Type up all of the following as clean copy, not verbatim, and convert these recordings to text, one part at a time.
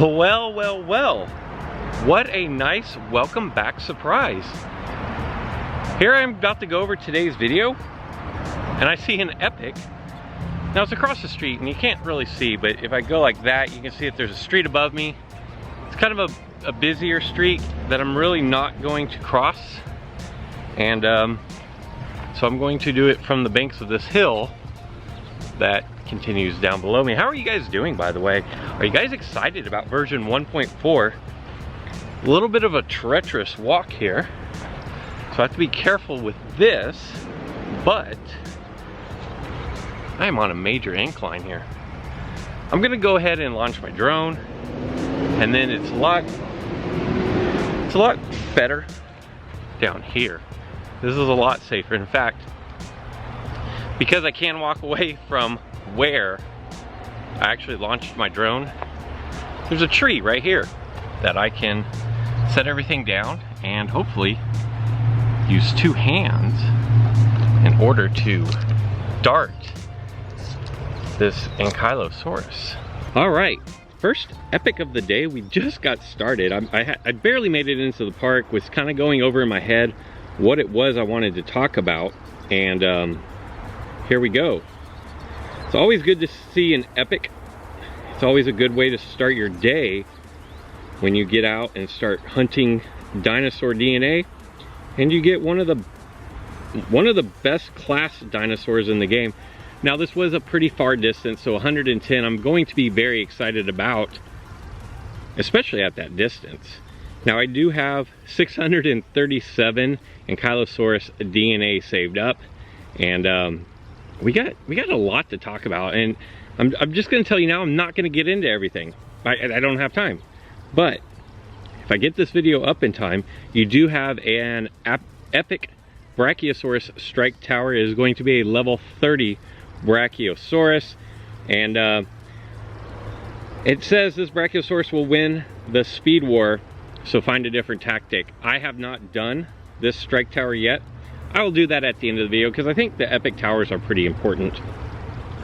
Well, what a nice welcome back surprise. Here I'm about to go over today's video, and I see an Epic. Now it's across the street, and you can't really see, but if I go like that, you can see that there's a street above me. It's kind of a busier street that I'm really not going to cross, and so I'm going to do it from the banks of this hill that continues down below me. How are you guys doing, by the way? Are you guys excited about version 1.4? A little bit of a treacherous walk here, so I have to be careful with this, but I am on a major incline here. I'm gonna go ahead and launch my drone, and then it's a lot better down here. This is a lot safer. In fact, because I can walk away from where I actually launched my drone, there's a tree right here that I can set everything down and hopefully use two hands in order to dart this Ankylosaurus. All right, first Epic of the day. We just got started. I barely made it into the park, was kind of going over in my head what it was I wanted to talk about, and here we go. It's always good to see an Epic. It's always a good way to start your day when you get out and start hunting dinosaur DNA, and you get one of the best class dinosaurs in the game. Now this was a pretty far distance, so 110 I'm going to be very excited about, especially at that distance. Now I do have 637 Ankylosaurus DNA saved up, and we got a lot to talk about, and I'm just going to tell you now, I'm not going to get into everything. I don't have time. But if I get this video up in time, you do have an Epic Brachiosaurus Strike Tower. It is going to be a level 30 Brachiosaurus, and it says this Brachiosaurus will win the speed war, so find a different tactic. I have not done this Strike Tower yet. I will do that at the end of the video because I think the Epic Towers are pretty important.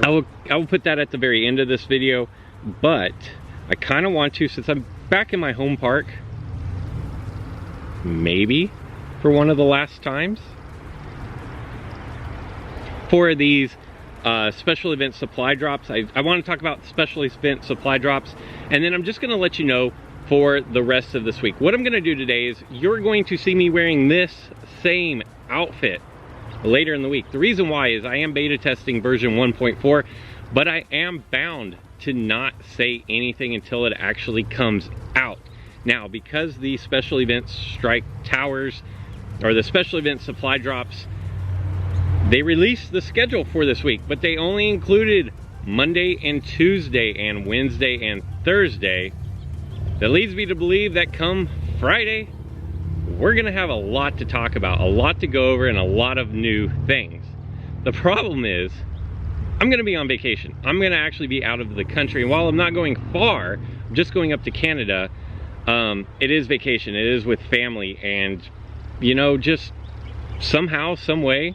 I will put that at the very end of this video, but I kind of want to, since I'm back in my home park, maybe for one of the last times, for these special event supply drops. I want to talk about special event supply drops, and then I'm just going to let you know for the rest of this week. What I'm going to do today is you're going to see me wearing this same outfit later in the week. The reason why is I am beta testing version 1.4, but I am bound to not say anything until it actually comes out. Now, because the special event strike towers, or the special event supply drops, they released the schedule for this week, but they only included Monday and Tuesday and Wednesday and Thursday. That leads me to believe that come Friday, we're gonna have a lot to talk about, a lot to go over, and a lot of new things. The problem is, I'm gonna be on vacation. I'm gonna actually be out of the country. And while I'm not going far, I'm just going up to Canada, it is vacation, it is with family, and you know, just somehow, some way,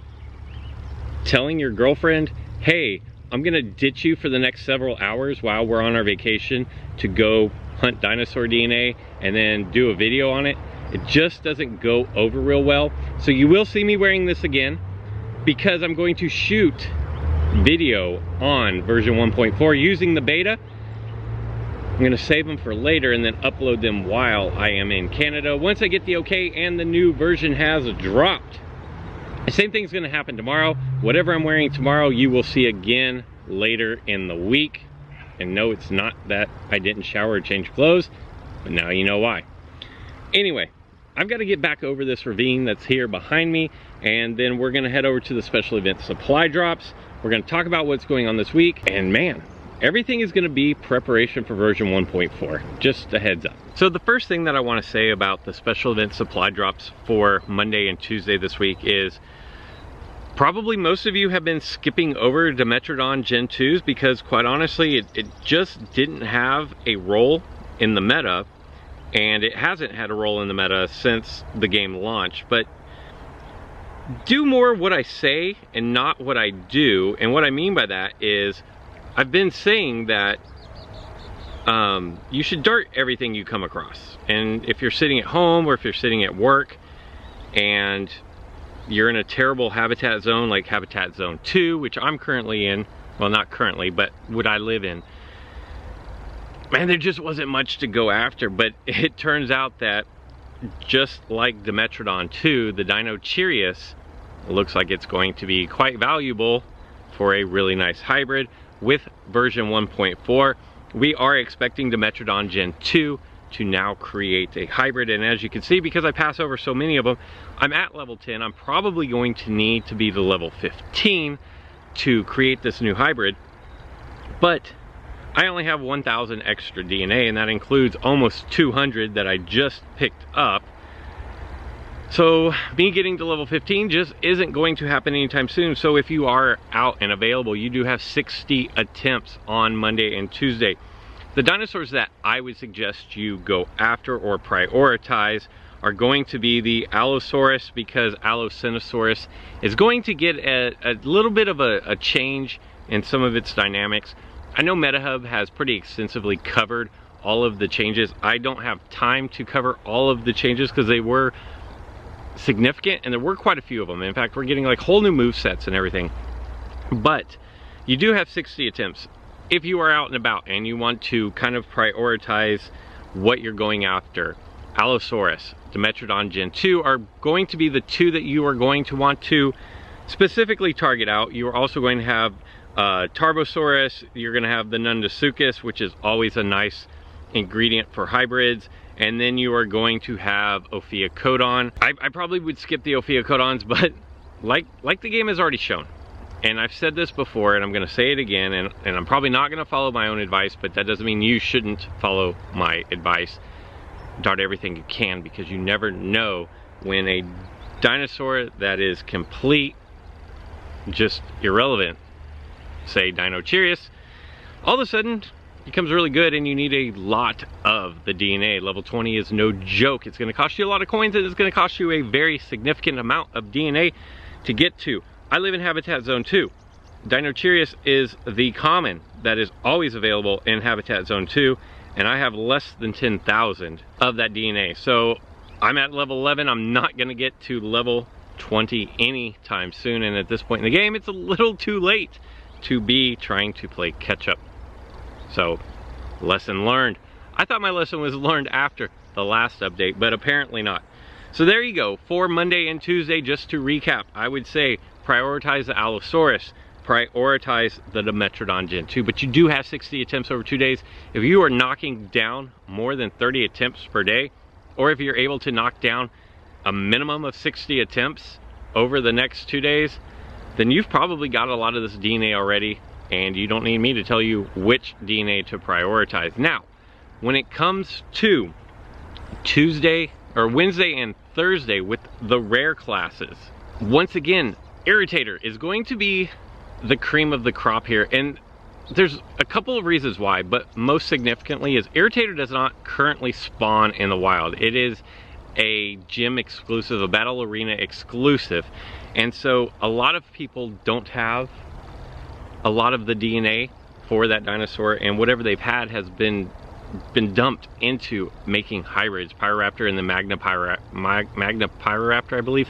telling your girlfriend, hey, I'm gonna ditch you for the next several hours while we're on our vacation to go hunt dinosaur DNA and then do a video on it, it just doesn't go over real well. So you will see me wearing this again because I'm going to shoot video on version 1.4 using the beta. I'm going to save them for later and then upload them while I am in Canada once I get the okay and the new version has dropped. The same thing's going to happen tomorrow. Whatever I'm wearing tomorrow, you will see again later in the week. And no, it's not that I didn't shower or change clothes, but now you know why. Anyway, I've got to get back over this ravine that's here behind me, and then we're going to head over to the special event supply drops. We're going to talk about what's going on this week, and man, everything is going to be preparation for version 1.4. Just a heads up. So the first thing that I want to say about the special event supply drops for Monday and Tuesday this week is probably most of you have been skipping over Dimetrodon Gen 2s because quite honestly, it just didn't have a role in the meta, and it hasn't had a role in the meta since the game launched. But do more what I say and not what I do, and what I mean by that is I've been saying that you should dart everything you come across. And if you're sitting at home or if you're sitting at work and you're in a terrible habitat zone like habitat zone 2, which I'm currently in, well, not currently, but what I live in, man, there just wasn't much to go after. But it turns out that just like the Metrodon 2, the Dino Cheerius looks like it's going to be quite valuable for a really nice hybrid with version 1.4. We are expecting the Metrodon Gen 2 to now create a hybrid, and as you can see, because I pass over so many of them, I'm at level 10. I'm probably going to need to be to level 15 to create this new hybrid, but I only have 1,000 extra DNA, and that includes almost 200 that I just picked up. So me getting to level 15 just isn't going to happen anytime soon. So if you are out and available, you do have 60 attempts on Monday and Tuesday. The dinosaurs that I would suggest you go after or prioritize are going to be the Allosaurus, because Allocinosaurus is going to get a little bit of a change in some of its dynamics. I know MetaHub has pretty extensively covered all of the changes. I don't have time to cover all of the changes because they were significant and there were quite a few of them. In fact, we're getting like whole new move sets and everything. But you do have 60 attempts. If you are out and about and you want to kind of prioritize what you're going after, Allosaurus, Dimetrodon Gen 2 are going to be the two that you are going to want to specifically target out. You are also going to have Tarbosaurus, you're going to have the Nundasuchus, which is always a nice ingredient for hybrids, and then you are going to have Ophiocodon. I probably would skip the Ophiocodons, but like the game has already shown, and I've said this before and I'm going to say it again, and I'm probably not going to follow my own advice, but that doesn't mean you shouldn't follow my advice. Dart everything you can, because you never know when a dinosaur that is complete, just irrelevant, say Dino Cheerius, all of a sudden becomes really good, and you need a lot of the DNA. Level 20 is no joke. It's going to cost you a lot of coins, and it's going to cost you a very significant amount of DNA to get to. I live in Habitat Zone 2. Dino Cheerius is the common that is always available in Habitat Zone 2, and I have less than 10,000 of that DNA. So I'm at level 11. I'm not going to get to level 20 anytime soon, and at this point in the game, it's a little too late to be trying to play catch up. So, lesson learned. I thought my lesson was learned after the last update, but apparently not. So there you go. For Monday and Tuesday, just to recap, I would say prioritize the Allosaurus, prioritize the Dimetrodon Gen 2, but you do have 60 attempts over 2 days. If you are knocking down more than 30 attempts per day, or if you're able to knock down a minimum of 60 attempts over the next 2 days, then you've probably got a lot of this DNA already, and you don't need me to tell you which DNA to prioritize. Now, when it comes to Tuesday or Wednesday and Thursday with the rare classes, once again, Irritator is going to be the cream of the crop here, and there's a couple of reasons why, but most significantly is Irritator does not currently spawn in the wild. It is a gym exclusive, a battle arena exclusive, and so a lot of people don't have a lot of the DNA for that dinosaur, and whatever they've had has been dumped into making hybrids. Pyroraptor and the Magna Pyroraptor, I believe,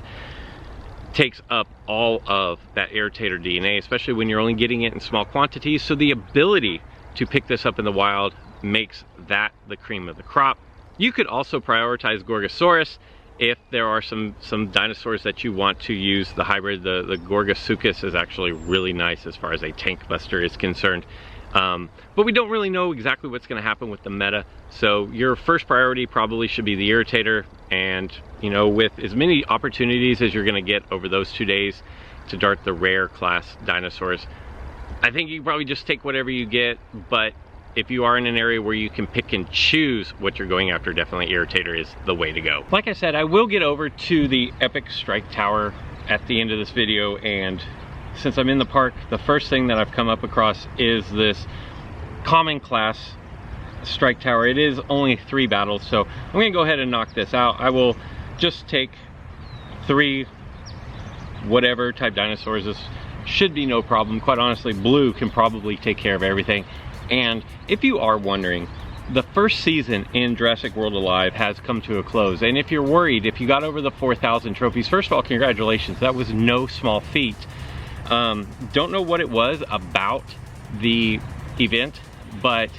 takes up all of that Irritator DNA, especially when you're only getting it in small quantities. So the ability to pick this up in the wild makes that the cream of the crop. You could also prioritize Gorgosaurus if there are some dinosaurs that you want to use the hybrid. The Gorgosuchus is actually really nice as far as a tank buster is concerned. But we don't really know exactly what's going to happen with the meta, so your first priority probably should be the Irritator, and you know, with as many opportunities as you're going to get over those 2 days to dart the rare class dinosaurs, I think you probably just take whatever you get. But if you are in an area where you can pick and choose what you're going after, definitely Irritator is the way to go. Like I said, I will get over to the Epic Strike Tower at the end of this video, and since I'm in the park, the first thing that I've come up across is this common class strike tower. It is only 3 battles, so I'm gonna go ahead and knock this out. I will just take 3 whatever type dinosaurs. This should be no problem. Quite honestly, blue can probably take care of everything. And if you are wondering the first season in Jurassic World Alive has come to a close. And if you're worried, if you got over the 4,000 trophies, first of all, congratulations. That was no small feat. Don't know what it was about the event, but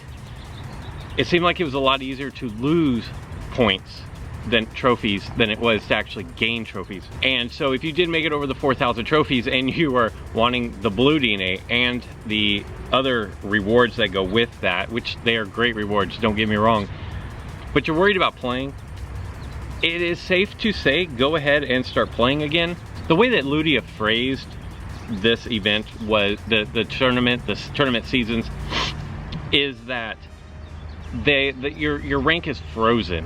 it seemed like it was a lot easier to lose points than trophies than it was to actually gain trophies. And so if you did make it over the 4,000 trophies and you were wanting the blue DNA and the other rewards that go with that, which they are great rewards, don't get me wrong, but you're worried about playing, it is safe to say go ahead and start playing again. The way that Ludia phrased this event was the tournament seasons is that your rank is frozen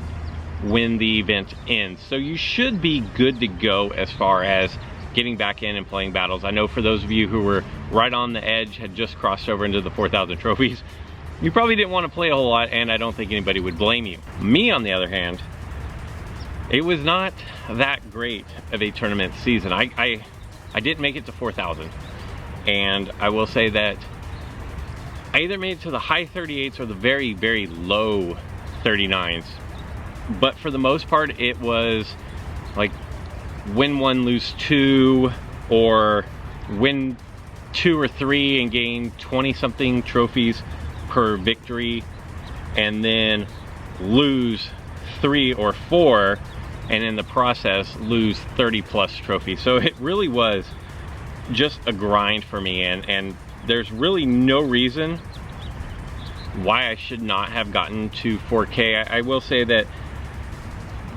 when the event ends, so you should be good to go as far as getting back in and playing battles. I know for those of you who were right on the edge, had just crossed over into the 4,000 trophies, you probably didn't want to play a whole lot, and I don't think anybody would blame you. Me, on the other hand, it was not that great of a tournament season. I didn't make it to 4,000, and I will say that I either made it to the high 38s or the very, very low 39s. But for the most part, it was like win 1, lose 2, or win 2 or 3 and gain 20-something trophies per victory, and then lose 3 or 4, and in the process lose 30+ trophies. So it really was just a grind for me, and there's really no reason why I should not have gotten to 4K. I will say that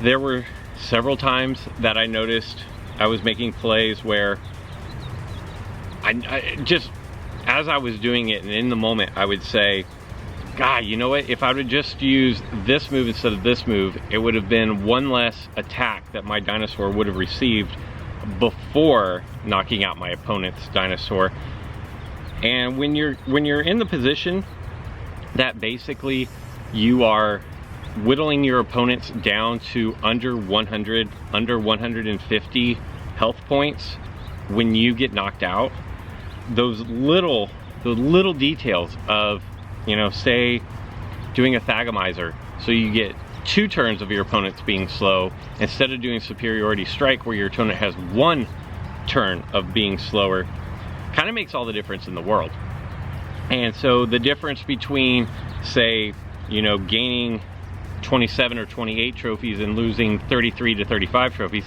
there were several times that I noticed I was making plays where I just, as I was doing it and in the moment, I would say, God, you know what? If I would have just used this move instead of this move, it would have been one less attack that my dinosaur would have received before knocking out my opponent's dinosaur. And when you're in the position that basically you are whittling your opponents down to under 100, under 150 health points, when you get knocked out, the little details of, you know, say doing a Thagomizer, so you get 2 turns of your opponents being slow instead of doing superiority strike where your opponent has 1 turn of being slower, kind of makes all the difference in the world. And so the difference between, say, you know, gaining 27 or 28 trophies and losing 33 to 35 trophies,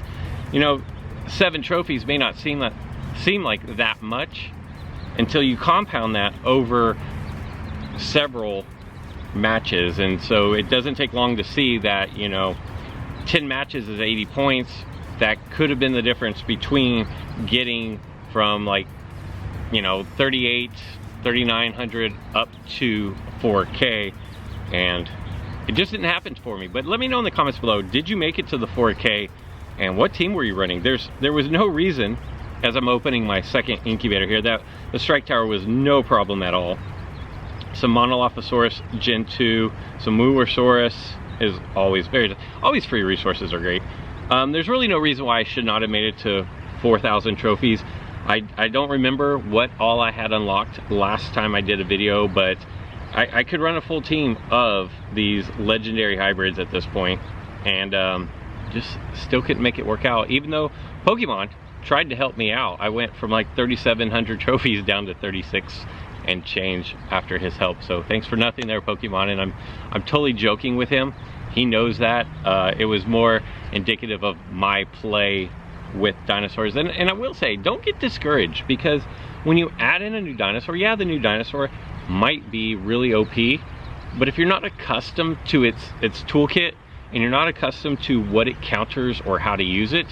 you know, 7 trophies may not seem like that much until you compound that over several matches. And so it doesn't take long to see that, you know, 10 matches is 80 points. That could have been the difference between getting from, like, you know, 38, 3,900 up to 4K, and it just didn't happen for me. But let me know in the comments below, did you make it to the 4K, and what team were you running? There was no reason, as I'm opening my second incubator here, that the strike tower was no problem at all. Some Monolophosaurus Gen 2, some Moosaurus is always free resources are great. There's really no reason why I should not have made it to 4,000 trophies. I don't remember what all I had unlocked last time I did a video, but I could run a full team of these legendary hybrids at this point, and just still couldn't make it work out, even though Pokemon tried to help me out. I went from like 3,700 trophies down to 36 and change after his help. So thanks for nothing there, Pokemon, and I'm totally joking with him. He knows that. It was more indicative of my play with dinosaurs. And I will say, don't get discouraged, because when you add in a new dinosaur, yeah, the new dinosaur might be really OP, but if you're not accustomed to its toolkit, and you're not accustomed to what it counters or how to use it,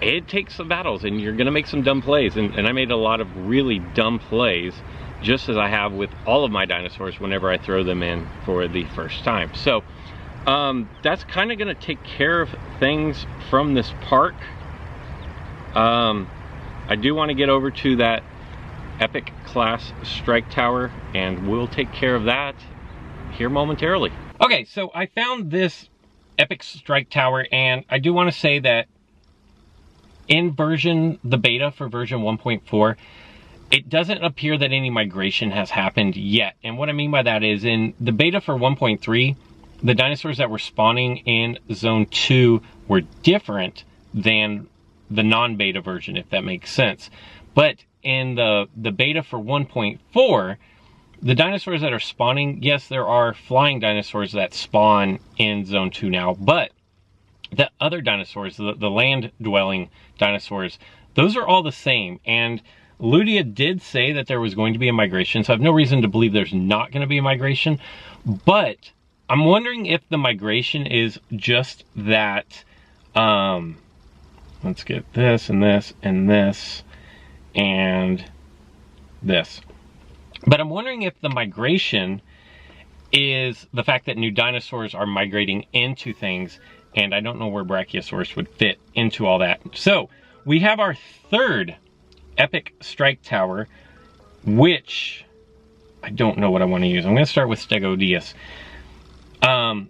it takes some battles and you're gonna make some dumb plays. And I made a lot of really dumb plays, just as I have with all of my dinosaurs whenever I throw them in for the first time. So that's kind of gonna take care of things from this park. I do want to get over to that epic class strike tower, and we'll take care of that here momentarily. Okay, so I found this epic strike tower, and I do want to say that in the beta for version 1.4, it doesn't appear that any migration has happened yet. And what I mean by that is in the beta for 1.3, the dinosaurs that were spawning in Zone 2 were different than the non-beta version, if that makes sense. But in the beta for 1.4, the dinosaurs that are spawning, yes, there are flying dinosaurs that spawn in Zone 2 now, but the other dinosaurs, the land-dwelling dinosaurs, those are all the same. And Ludia did say that there was going to be a migration, so I have no reason to believe there's not going to be a migration. But I'm wondering if the migration is just that, let's get this and this and this and this. But I'm wondering if the migration is the fact that new dinosaurs are migrating into things, and I don't know where Brachiosaurus would fit into all that. So we have our third Epic Strike Tower, which I don't know what I want to use. I'm going to start with Stegodius,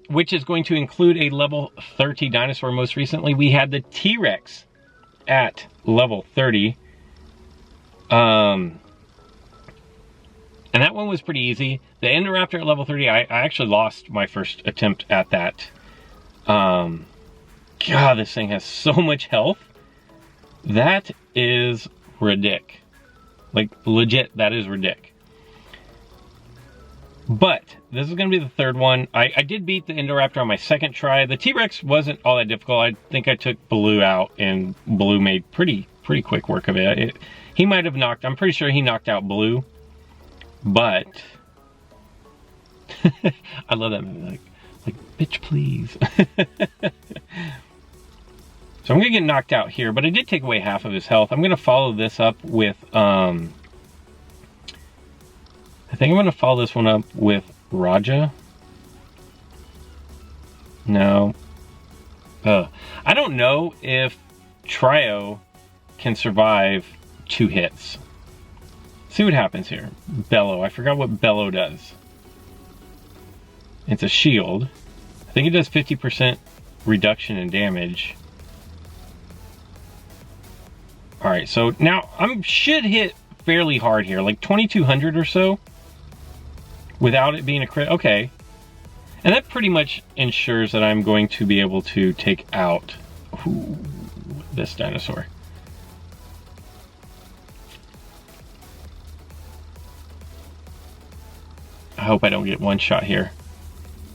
which is going to include a level 30 dinosaur. Most recently, we had the T-Rex at level 30. And that one was pretty easy. The Indoraptor at level 30, I actually lost my first attempt at that. God, this thing has so much health. That is ridic. Like, legit, that is ridic. But this is going to be the third one. I did beat the Indoraptor on my second try. The T-Rex wasn't all that difficult. I think I took Blue out, and Blue made pretty quick work of it. He might have knocked, I'm pretty sure he knocked out Blue. But I love that movie, like bitch please. So I'm gonna get knocked out here, but I did take away half of his health. I'm gonna follow this up with I think I'm gonna follow this one up with Raja. No. I don't know if Trio can survive 2 hits. See what happens here. Bellow. I forgot what Bellow does. It's a shield. I think it does 50% reduction in damage. Alright, so now I should hit fairly hard here, like 2200 or so, without it being a crit. Okay. And that pretty much ensures that I'm going to be able to take out this dinosaur. I hope I don't get one shot here.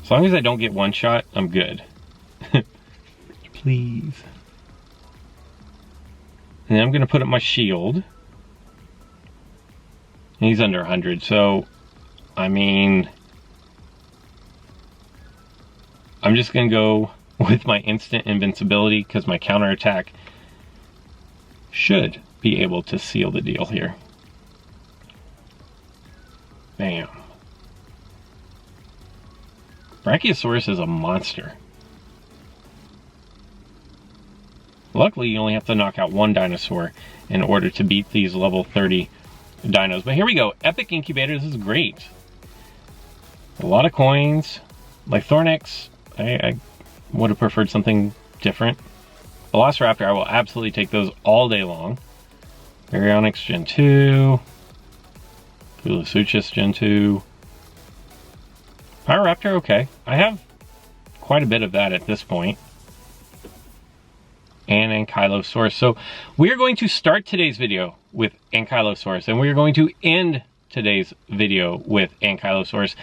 As long as I don't get one shot, I'm good. Please. And then I'm going to put up my shield. And he's under 100, so, I mean, I'm just going to go with my instant invincibility because my counterattack should be able to seal the deal here. Bam. Brachiosaurus is a monster. Luckily, you only have to knock out one dinosaur in order to beat these level 30 dinos. But here we go. Epic Incubator. This is great. A lot of coins. Like Thornix, I would have preferred something different. Velociraptor, I will absolutely take those all day long. Baryonyx Gen 2. Pulasuchus Gen 2. Pyroraptor, okay. I have quite a bit of that at this point. And Ankylosaurus. So we are going to start today's video with Ankylosaurus, and we are going to end today's video with Ankylosaurus.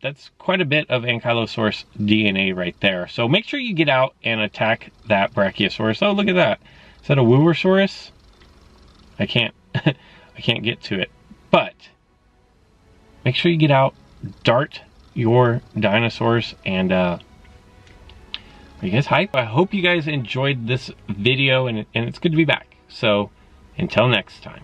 That's quite a bit of Ankylosaurus DNA right there. So make sure you get out and attack that Brachiosaurus. Oh, look at that. Is that a Wooersaurus? I can't I can't get to it. But make sure you get out, dart your dinosaurs, and are you guys hyped? I hope you guys enjoyed this video, and it's good to be back. So until next time.